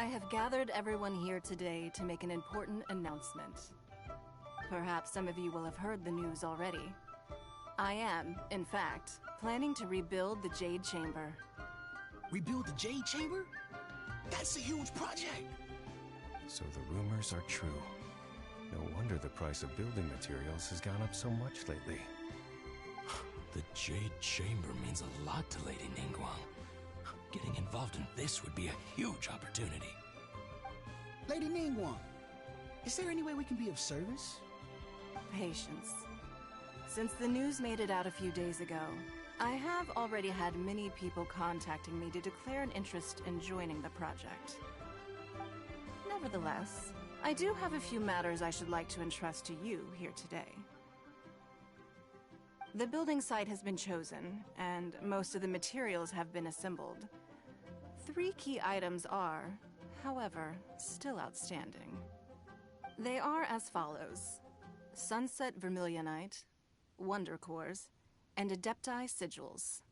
have gathered everyone here today to make an important announcement. Perhaps some of you will have heard the news already. I am, in fact, planning to rebuild the Jade Chamber. Rebuild the Jade Chamber? That's a huge project! So the rumors are true. No wonder the price of building materials has gone up so much lately. The Jade Chamber means a lot to Lady Ningguang. Getting involved in this would be a huge opportunity. Lady Ningguang, is there any way we can be of service? Patience. Since the news made it out a few days ago, I have already had many people contacting me to declare an interest in joining the project. Nevertheless, I do have a few matters I should like to entrust to you here today. The building site has been chosen, and most of the materials have been assembled. 3 key items are, however, still outstanding. They are as follows: Sunset Vermilionite, Wonder Cores, and Adepti Sigils.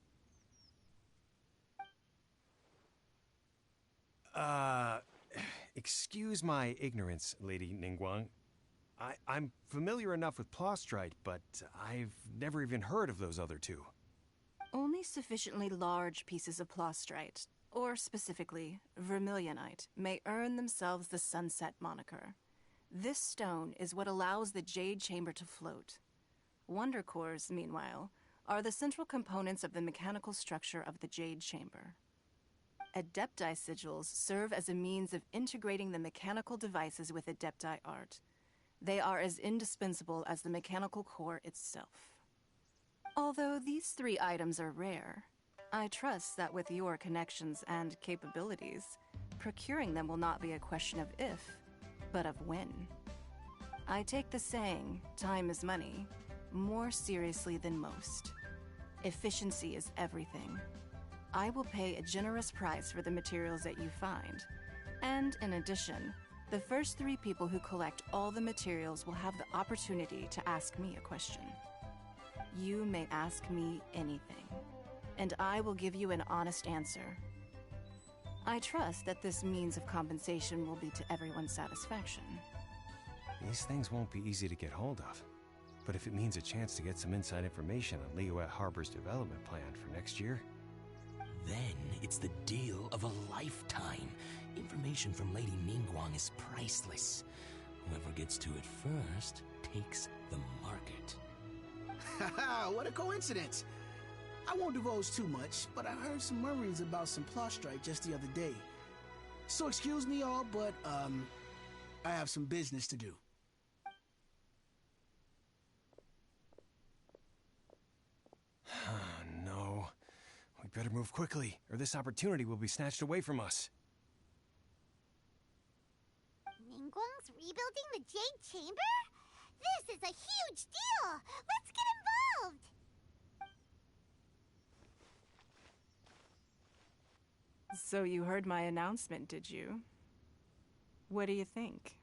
Excuse my ignorance, Lady Ningguang. I'm familiar enough with Plostrite, but I've never even heard of those other 2. Only sufficiently large pieces of Plostrite, or specifically Vermilionite, may earn themselves the Sunset moniker. This stone is what allows the Jade Chamber to float. Wonder Cores, meanwhile, are the central components of the mechanical structure of the Jade Chamber. Adepti Sigils serve as a means of integrating the mechanical devices with Adepti art. They are as indispensable as the mechanical core itself. Although these 3 items are rare, I trust that with your connections and capabilities, procuring them will not be a question of if, but of when. I take the saying, time is money, more seriously than most. Efficiency is everything. I will pay a generous price for the materials that you find, and in addition, the first 3 people who collect all the materials will have the opportunity to ask me a question. You may ask me anything, and I will give you an honest answer. I trust that this means of compensation will be to everyone's satisfaction. These things won't be easy to get hold of. But if it means a chance to get some inside information on Liyue Harbor's development plan for next year... Then it's the deal of a lifetime. Information from Lady Ningguang is priceless. Whoever gets to it first takes the market. Haha, what a coincidence! I won't divulge too much, but I heard some murmurings about some Plostrite just the other day. So excuse me all, but, I have some business to do. No. We better move quickly, or this opportunity will be snatched away from us. Ningguang's rebuilding the Jade Chamber? This is a huge deal! Let's get involved! So you heard my announcement, did you? What do you think?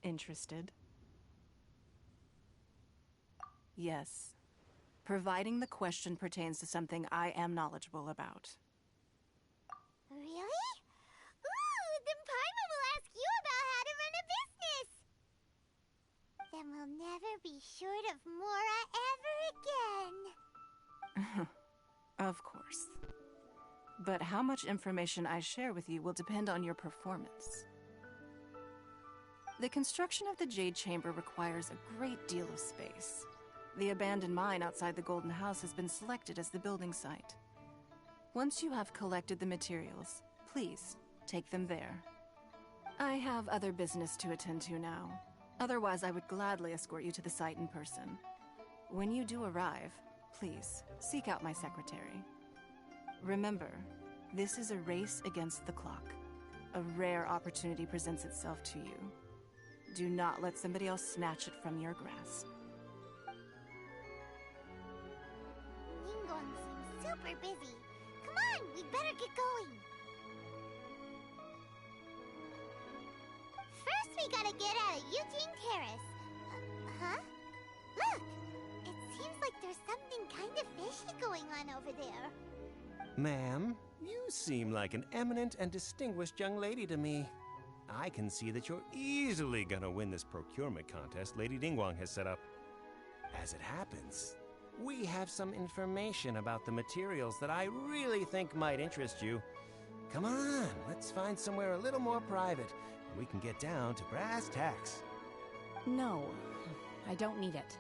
Interested? Yes. Providing the question pertains to something I am knowledgeable about. Really? Ooh, then Paimon will ask you about how to run a business! Then we'll never be short of Mora ever again. Of course. But how much information I share with you will depend on your performance. The construction of the Jade Chamber requires a great deal of space. The abandoned mine outside the Golden House has been selected as the building site. Once you have collected the materials, please take them there. I have other business to attend to now. Otherwise, I would gladly escort you to the site in person. When you do arrive, please seek out my secretary. Remember, this is a race against the clock. A rare opportunity presents itself to you. Do not let somebody else snatch it from your grasp. Ningguang seems super busy. Come on, we better get going. First, we gotta get out of Eugene Terrace. Huh? Look! It seems like there's something kind of fishy going on over there. Ma'am, you seem like an eminent and distinguished young lady to me. I can see that you're easily gonna win this procurement contest Lady Ningguang has set up. As it happens, we have some information about the materials that I really think might interest you. Come on, let's find somewhere a little more private, and we can get down to brass tacks. No, I don't need it.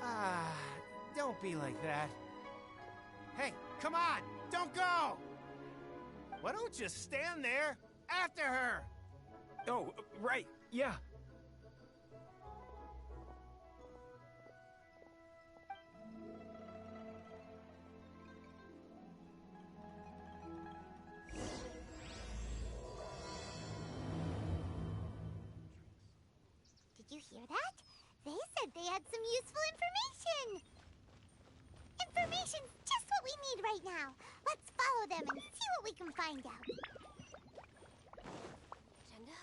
Ah, don't be like that. Hey, come on, don't go! Why don't you stand there after her? Oh, right, yeah. Did you hear that? They said they had some useful information. Information's just what we need right now. Let's follow them and see what we can find out. Agenda?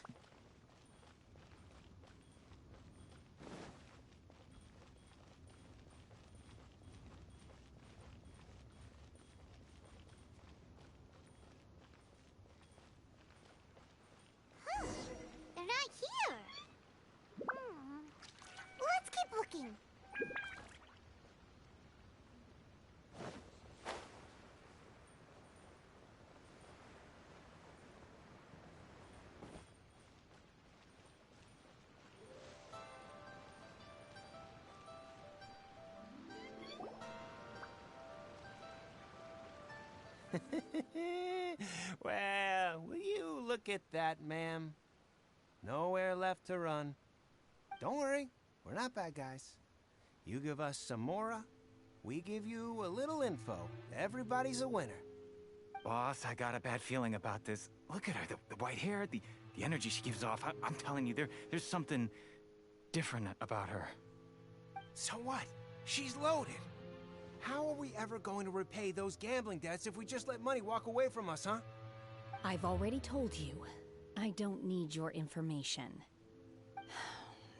Huh. They're not here. Let's keep looking. Well, will you look at that, ma'am? Nowhere left to run. Don't worry, we're not bad guys. You give us some mora, we give you a little info. Everybody's a winner. Boss, I got a bad feeling about this. Look at her, the white hair, the energy she gives off. I'm telling you, there's something different about her. So what? She's loaded. How are we ever going to repay those gambling debts if we just let money walk away from us, huh? I've already told you, I don't need your information.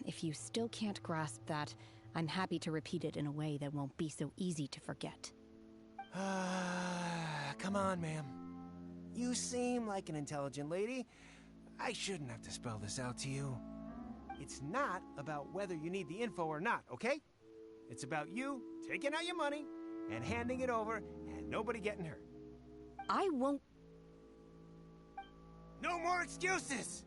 If you still can't grasp that, I'm happy to repeat it in a way that won't be so easy to forget. Come on, ma'am. You seem like an intelligent lady. I shouldn't have to spell this out to you. It's not about whether you need the info or not, okay? It's about you taking out your money and handing it over and nobody getting hurt. I won't... No more excuses!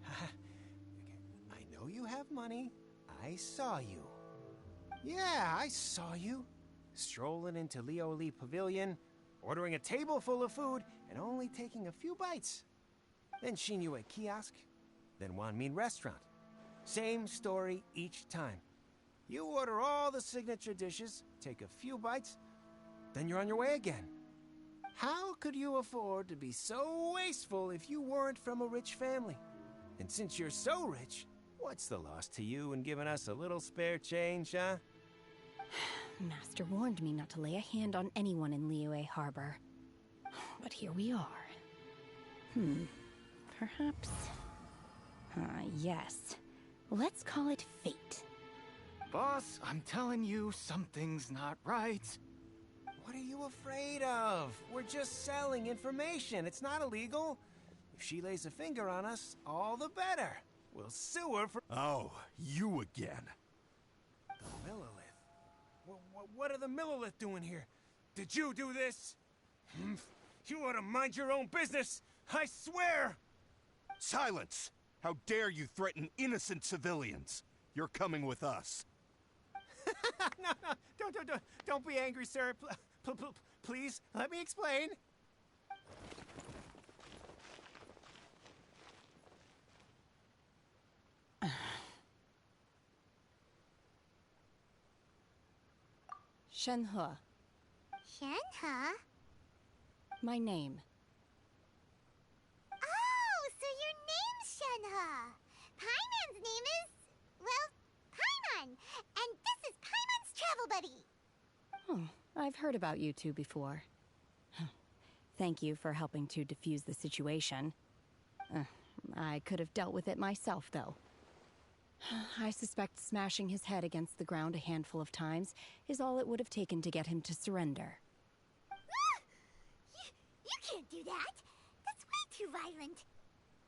I know you have money. I saw you. Yeah, I saw you. Strolling into Leo Lee Pavilion, ordering a table full of food, and only taking a few bites. Then Shenhe Kiosk, then Wanmin Restaurant. Same story each time. You order all the signature dishes, take a few bites, then you're on your way again. How could you afford to be so wasteful if you weren't from a rich family? And since you're so rich, what's the loss to you in giving us a little spare change, huh? Master warned me not to lay a hand on anyone in Liyue Harbor. But here we are. Perhaps... yes. Let's call it fate. Boss, I'm telling you, something's not right. What are you afraid of? We're just selling information. It's not illegal. If she lays a finger on us, all the better. We'll sue her for... Oh, you again. The Millilith. What are the Millilith doing here? Did you do this? You ought to mind your own business. I swear! Silence! How dare you threaten innocent civilians? You're coming with us. No, don't be angry, sir. Please, let me explain. Shenhe, Shenhe? my name. Oh, so your name's Shenhe. Paimon's name is, well, Paimon. And this is Paimon's travel buddy. Oh, I've heard about you two before. Thank you for helping to defuse the situation. I could have dealt with it myself, though. I suspect smashing his head against the ground a handful of times is all it would have taken to get him to surrender. You can't do that. That's way too violent.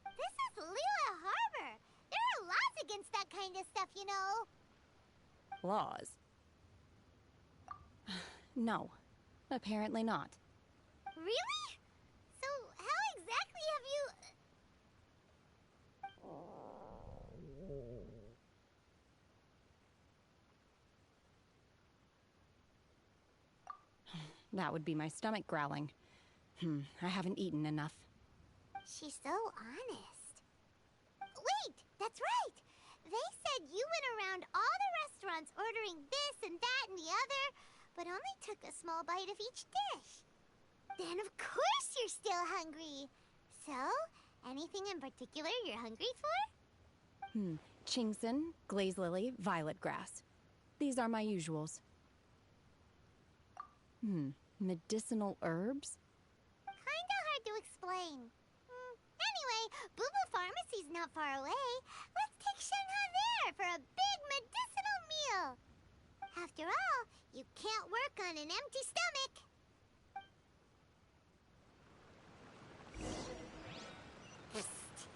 This is Lila Harbor. There are laws against that kind of stuff, you know. Laws? No, apparently not. Really? So how exactly have you... That would be my stomach growling. I haven't eaten enough. She's so honest. Wait, that's right. They said you went around all the restaurants ordering this and that and the other, but only took a small bite of each dish. Then of course you're still hungry. So, anything in particular you're hungry for? Chingson, glaze lily, violet grass. These are my usuals. Medicinal herbs? Kinda hard to explain. Anyway, Boo Boo Pharmacy's not far away. Let's take Shenhe there for a big medicinal meal. After all, you can't work on an empty stomach. Psst.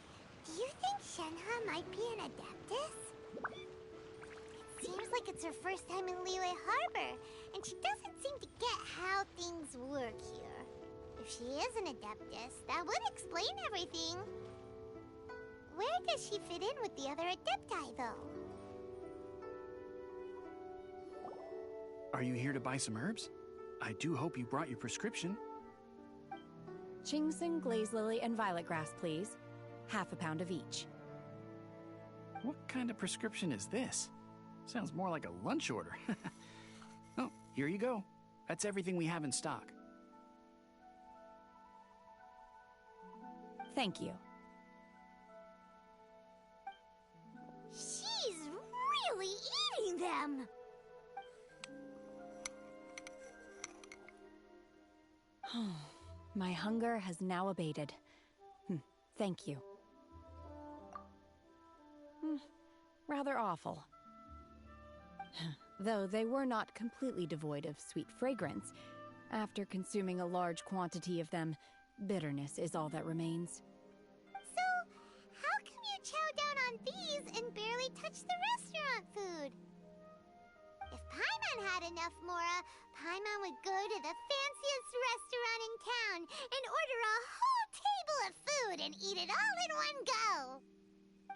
Do you think Shenhe might be an adeptus? It seems like it's her first time in Liyue Harbor, and she doesn't seem to get how things work here. If she is an adeptus, that would explain everything. Where does she fit in with the other adepti, though? Are you here to buy some herbs? I do hope you brought your prescription. Chingson, glaze lily, and violet grass, please. Half a pound of each. What kind of prescription is this? Sounds more like a lunch order. Oh, here you go. That's everything we have in stock. Thank you. She's really eating them! My hunger has now abated. Thank you. Rather awful. Though they were not completely devoid of sweet fragrance. After consuming a large quantity of them, bitterness is all that remains. So, how come you chow down on these and barely touch the restaurant food? If Paimon had enough mora, Paimon would go to the fanciest restaurant in town and order a whole table of food and eat it all in one go.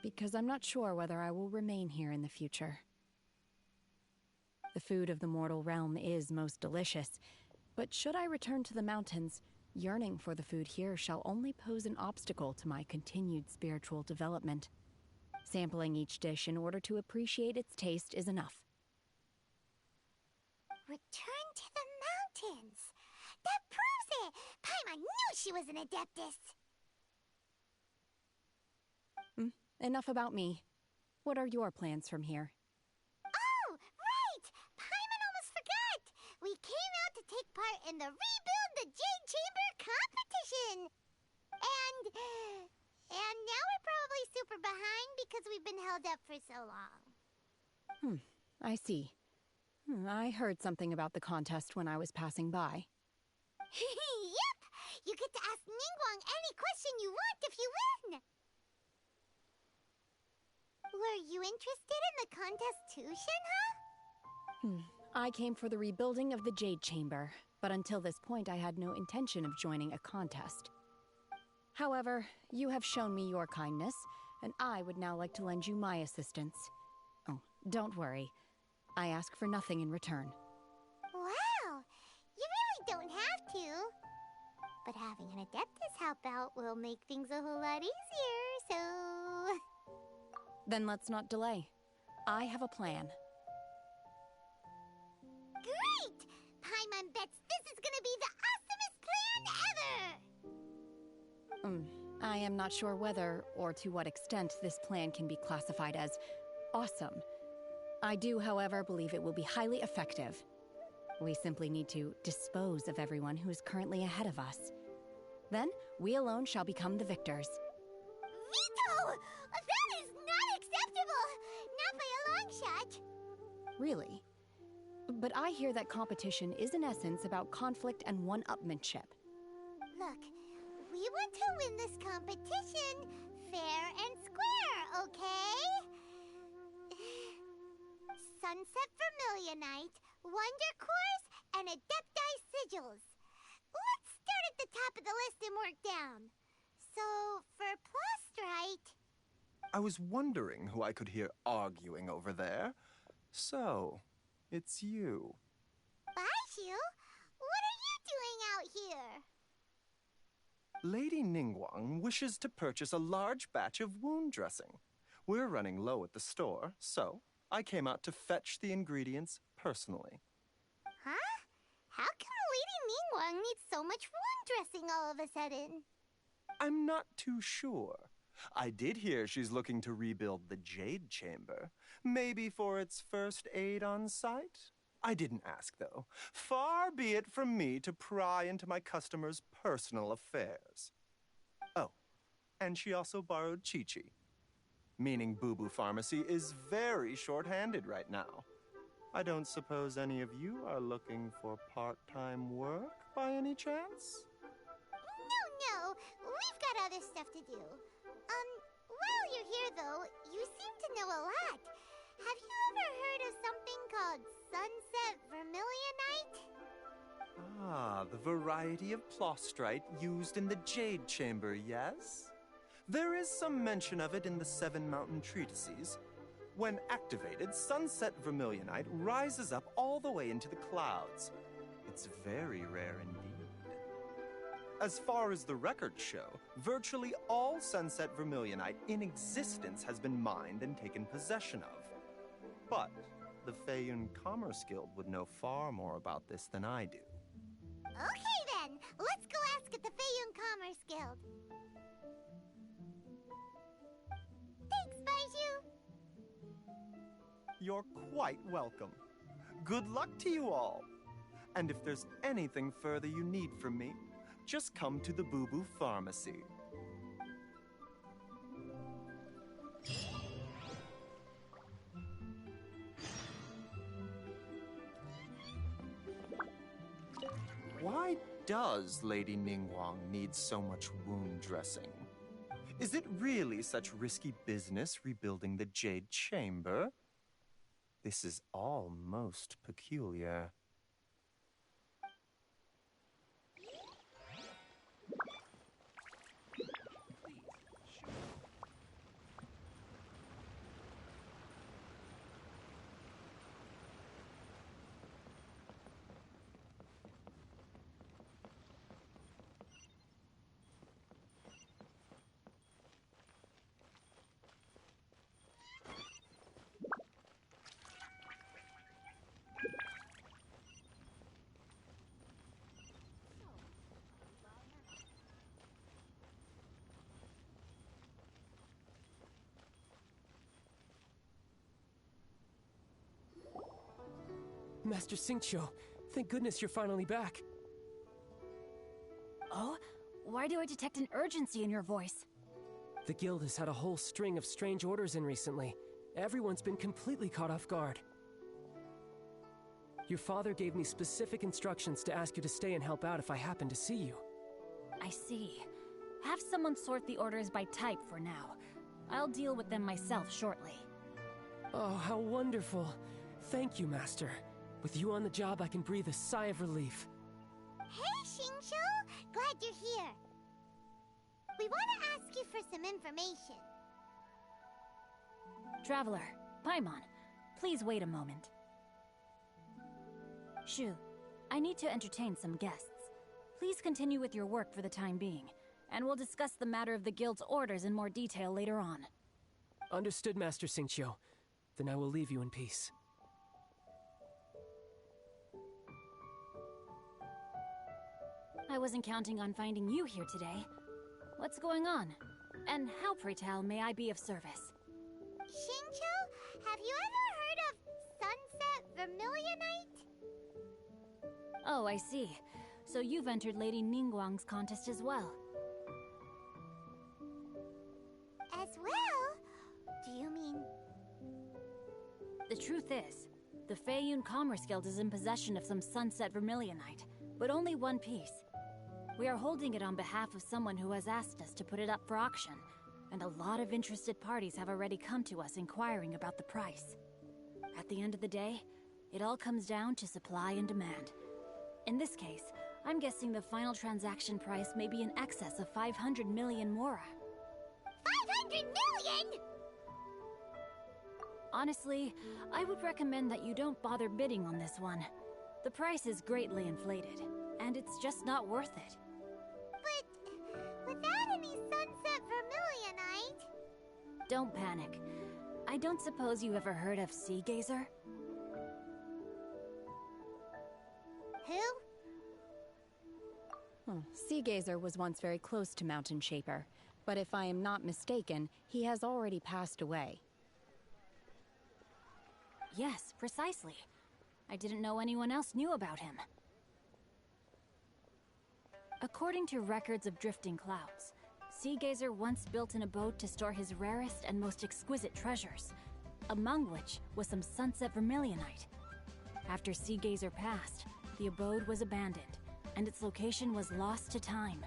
Because I'm not sure whether I will remain here in the future. The food of the mortal realm is most delicious, but should I return to the mountains, yearning for the food here shall only pose an obstacle to my continued spiritual development. Sampling each dish in order to appreciate its taste is enough. Return to the mountains! That proves it! Paimon knew she was an adeptus! Enough about me. What are your plans from here? Oh, right! Paimon almost forgot! We came out to take part in the Rebuild the Jade Chamber competition! And now we're probably super behind because we've been held up for so long. I see. I heard something about the contest when I was passing by. Yep! You get to ask Ningguang any question you want if you win! Were you interested in the contest too, Shenhe? I came for the rebuilding of the Jade Chamber, but until this point I had no intention of joining a contest. However, you have shown me your kindness, and I would now like to lend you my assistance. Oh, don't worry. I ask for nothing in return. Wow! You really don't have to. But having an adeptus help out will make things a whole lot easier, so... Then let's not delay. I have a plan. Great! Paimon bets this is gonna be the awesomest plan ever! I am not sure whether or to what extent this plan can be classified as awesome. I do, however, believe it will be highly effective. We simply need to dispose of everyone who is currently ahead of us. Then, we alone shall become the victors. Veto! That is not acceptable! Not by a long shot! Really? But I hear that competition is in essence about conflict and one-upmanship. Look, we want to win this competition fair and square, okay? Sunset Vermilionite, Wonder Cores, and Adepti Sigils. Let's start at the top of the list and work down. So, for Plostrite... I was wondering who I could hear arguing over there. So, it's you. Baishu, what are you doing out here? Lady Ningguang wishes to purchase a large batch of wound dressing. We're running low at the store, so I came out to fetch the ingredients personally. Huh? How come Lady Ningguang needs so much wound dressing all of a sudden? I'm not too sure. I did hear she's looking to rebuild the Jade Chamber. Maybe for its first aid on site? I didn't ask, though. Far be it from me to pry into my customers' personal affairs. Oh, and she also borrowed Chi-Chi. Meaning Boo Boo Pharmacy is very short-handed right now. I don't suppose any of you are looking for part-time work by any chance? No, we've got other stuff to do. While you're here, though, you seem to know a lot. Have you ever heard of something called Sunset Vermilionite? Ah, the variety of plostrite used in the Jade Chamber, yes? There is some mention of it in the Seven Mountain Treatises. When activated, Sunset Vermilionite rises up all the way into the clouds. It's very rare indeed. As far as the records show, virtually all Sunset Vermilionite in existence has been mined and taken possession of. But the Feiyun Commerce Guild would know far more about this than I do. Okay then, let's go ask at the Feiyun Commerce Guild. Thanks, Baishu. You're quite welcome. Good luck to you all. And if there's anything further you need from me, just come to the Boo Boo Pharmacy. Why does Lady Ningguang need so much wound dressing? Is it really such risky business rebuilding the Jade Chamber? This is all most peculiar. Master Xingqiu, thank goodness you're finally back. Oh? Why do I detect an urgency in your voice? The guild has had a whole string of strange orders in recently. Everyone's been completely caught off guard. Your father gave me specific instructions to ask you to stay and help out if I happen to see you. I see. Have someone sort the orders by type for now. I'll deal with them myself shortly. Oh, how wonderful. Thank you, Master. With you on the job, I can breathe a sigh of relief. Hey, Xingqiu! Glad you're here. We want to ask you for some information. Traveler, Paimon, please wait a moment. Shu, I need to entertain some guests. Please continue with your work for the time being, and we'll discuss the matter of the guild's orders in more detail later on. Understood, Master Xingqiu. Then I will leave you in peace. I wasn't counting on finding you here today. What's going on? And how, pray tell, may I be of service? Xingqiu, have you ever heard of Sunset Vermilionite? Oh, I see. So you've entered Lady Ningguang's contest as well. As well? Do you mean... The truth is, the Feiyun Commerce Guild is in possession of some Sunset Vermilionite, but only one piece. We are holding it on behalf of someone who has asked us to put it up for auction, and a lot of interested parties have already come to us inquiring about the price. At the end of the day, it all comes down to supply and demand. In this case, I'm guessing the final transaction price may be in excess of 500 million mora. 500 million?! Honestly, I would recommend that you don't bother bidding on this one. The price is greatly inflated, and it's just not worth it. But without any sunset vermilionite... Don't panic. I don't suppose you ever heard of Sea Gazer? Who? Sea Gazer was once very close to Mountain Shaper, but if I am not mistaken, he has already passed away. Yes, precisely. I didn't know anyone else knew about him. According to records of drifting clouds, Sea Gazer once built an abode to store his rarest and most exquisite treasures, among which was some sunset vermilionite. After Sea Gazer passed, the abode was abandoned, and its location was lost to time.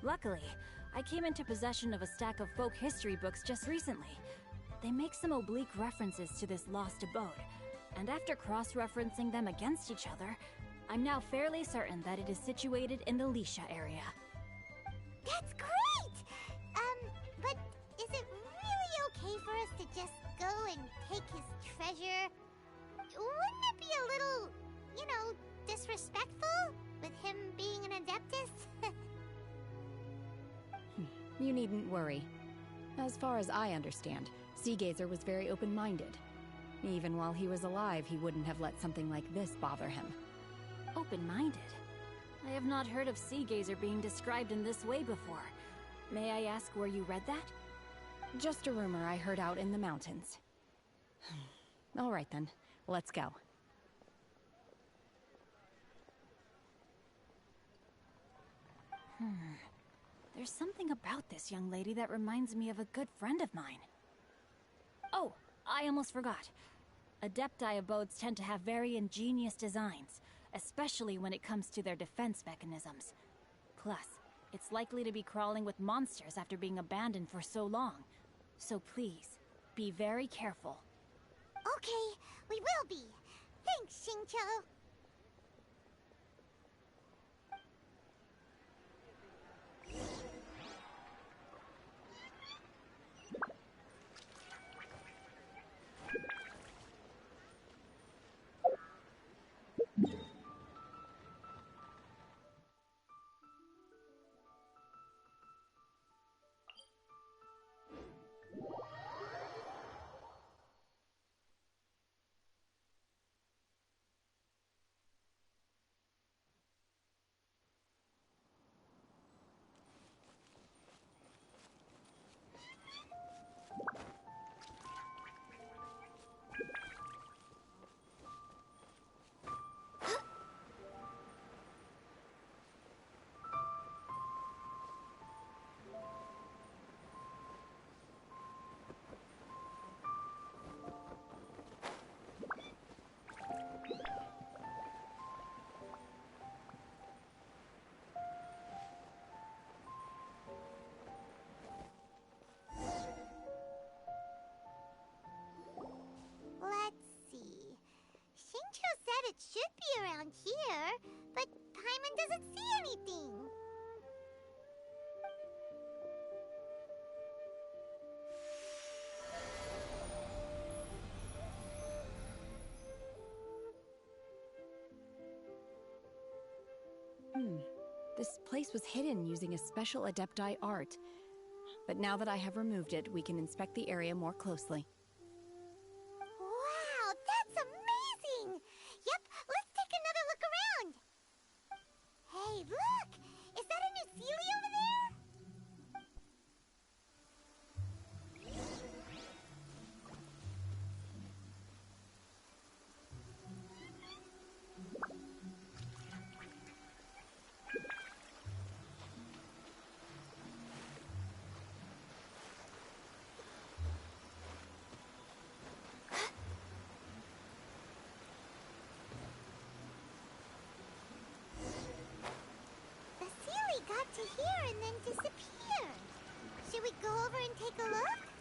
Luckily, I came into possession of a stack of folk history books just recently. They make some oblique references to this lost abode, and after cross-referencing them against each other, I'm now fairly certain that it is situated in the Lisha area. That's great! But is it really okay for us to just go and take his treasure? Wouldn't it be a little, disrespectful? With him being an Adeptus? You needn't worry. As far as I understand, Sea Gazer was very open-minded. Even while he was alive, he wouldn't have let something like this bother him. Open-minded? I have not heard of Sea Gazer being described in this way before. May I ask where you read that? Just a rumor I heard out in the mountains. All right then, let's go. There's something about this young lady that reminds me of a good friend of mine. Oh, I almost forgot. Adepti abodes tend to have very ingenious designs, especially when it comes to their defense mechanisms. Plus, it's likely to be crawling with monsters after being abandoned for so long. So please, be very careful. Okay, we will be. Thanks, Xingqiu. It should be around here, but Paimon doesn't see anything. This place was hidden using a special Adepti art. But now that I have removed it, we can inspect the area more closely. Wow, that's amazing! Yep, let's take another look around. Hey, look! Is that a new Sealy over there? to here and then disappear. Should we go over and take a look?